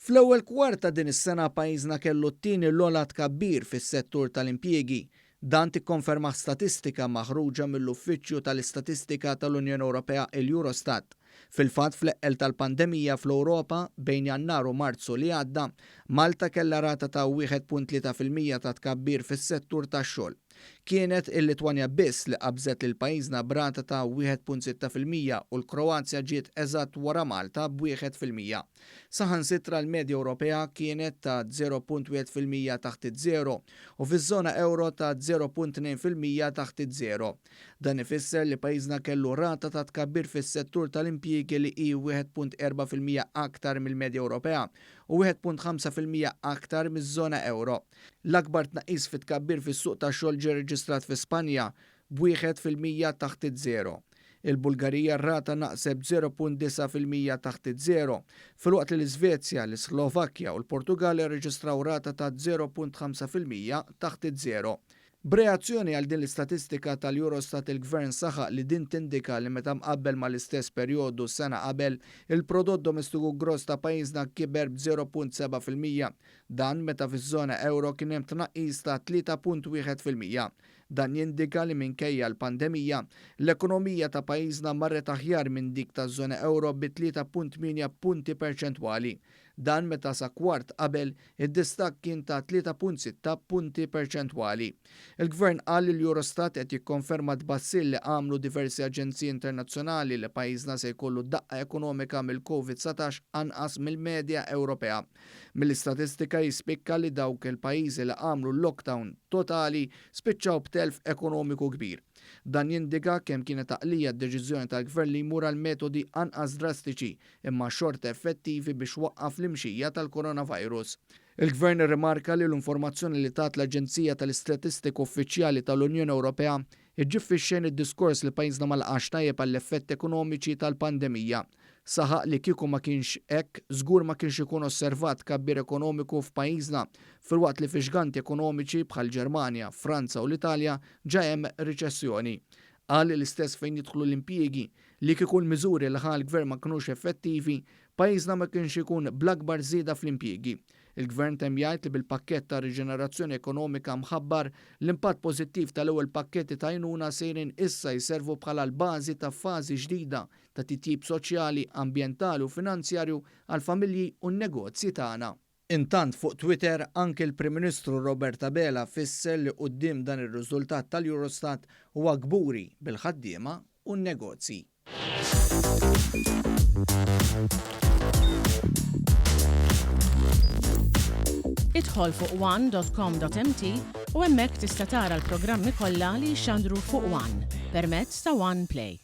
Fl-ewwel kwart ta' din is-sena pajjiżna kellu t-tieni l-ogħla tkabbir fis-settur tal-impjiegi. Dan tikkonferma statistika maħruġa mill-uffiċċju tal-istatistika tal-Unjoni Ewropea il-EUROSTAT. Fil-fatt fl-eqqel tal-pandemija fl-Ewropa bejn Jannar u Marzu li għadda, Malta kellha rata ta' 1.3% ta' tkabbir fis-settur tax-xogħol. Kienet il-Litwanja biss li qabżet lill-pajjiżna b'rata ta' 1.6% u l-Kroazja ġiet eżatt wara Malta b'1%. Saħansitra l-medja Ewropea kienet ta' 0.1% taħt iż-żero u fiż-żona euro ta' 0.2% taħt iż-żero. Dan ifisser li pajjiżna kellu rata ta' tkabbir fis-settur tal-impjiegi li hi 1.4% aktar mill-medja Ewropea u 1.5% aktar miż-żona euro. L-akbar tnaqqis fit-tkabbir fis-suq tax-xogħol ġie reġistrat fi Spanja b'1% taħt iż-żero. Il-Bulgarija r-rata naqseb 0.9% taħt iż-żero, filwaqt li l-Iżvezja, l-Slovakkja u l-Portugal irreġistraw rata ta' 0.5% taħt iż-żero. B'reazzjoni għal din l-istatistika tal-EUROSTAT il-Gvern saħaq li din tindika li meta mqabbel mal-istess perjodu sena qabel il-prodott domestiku gross ta' pajjiżna kiber b'0.7%. Dan meta fiż-żona euro kien hemm tnaqqis ta' 3.1%. Dan jindika li minkejja l-pandemija l-ekonomija ta' pajjiżna marret aħjar minn dik taż-żona euro bi 3.8 punti perċentwali. Dan meta sa kwart qabel id-distak kien ta' 3.6 punti perċentwali. Il-Gvern qal li l-EUROSTAT qed jikkonferma tbassil li għamlu diversi aġenziji internazzjonali li pajjiżna se jkollu daqqa ekonomika mill-COVID-19 anqas mill-medja Ewropea. Mill-istatistika jispikka li dawk il-pajjiżi li għamlu l-lockdown totali spiċċaw b'telf ekonomiku kbir. Dan jindika kemm kienet taqlija d-deċiżjoni tal-Gvern li jmur għal metodi anqas drastiċi imma xorta effettivi biex waqqaf l-imxija tal-coronavirus. Il-Gvern irrimarka li l-informazzjoni li tat l-Aġenzija tal-Istatistika Uffiċjali tal-Unjoni Ewropea iġġiffixxejn id-diskors li pajjiżna ma laqax tajjeb għall-effetti ekonomiċi tal-pandemija. Saħaq li kieku ma kienx hekk, żgur ma kienx ikun osservat tkabbir ekonomiku f'pajjiżna filwaqt li fi xganti ekonomiċi bħal Ġermanja, Franza u l-Italja ġa hemm riċessjoni. Qal li l-istess fejn jidħlu l-impjiegi li kieku l-miżuri li ħa l-Gvern ma kinux effettivi, pajjiżna ma kienx ikun bl-akbar żieda fl-impjiegi. Il-Gvern temm jgħid li bil-pakkett ta' riġenerazzjoni ekonomika mħabbar l-impatt pożittiv tal-ewwel pakketti ta' għajnuna sejrin issa jservu bħala l-bażi ta' fażi ġdida ta' titjib soċjali, ambjentali u finanzjarju għal familji u n-negozji tagħna. Intant fuq Twitter anke l-Prim Ministru Roberta Bela fisser li quddiem dan ir-riżultat tal-EUROSTAT huwa kburi bil-ħaddiema u n-negozji. Idħol fuq one.com.mt u hemmhekk tista' tara l-programmi kollha li jxandru fuq One permezz ta' One Play.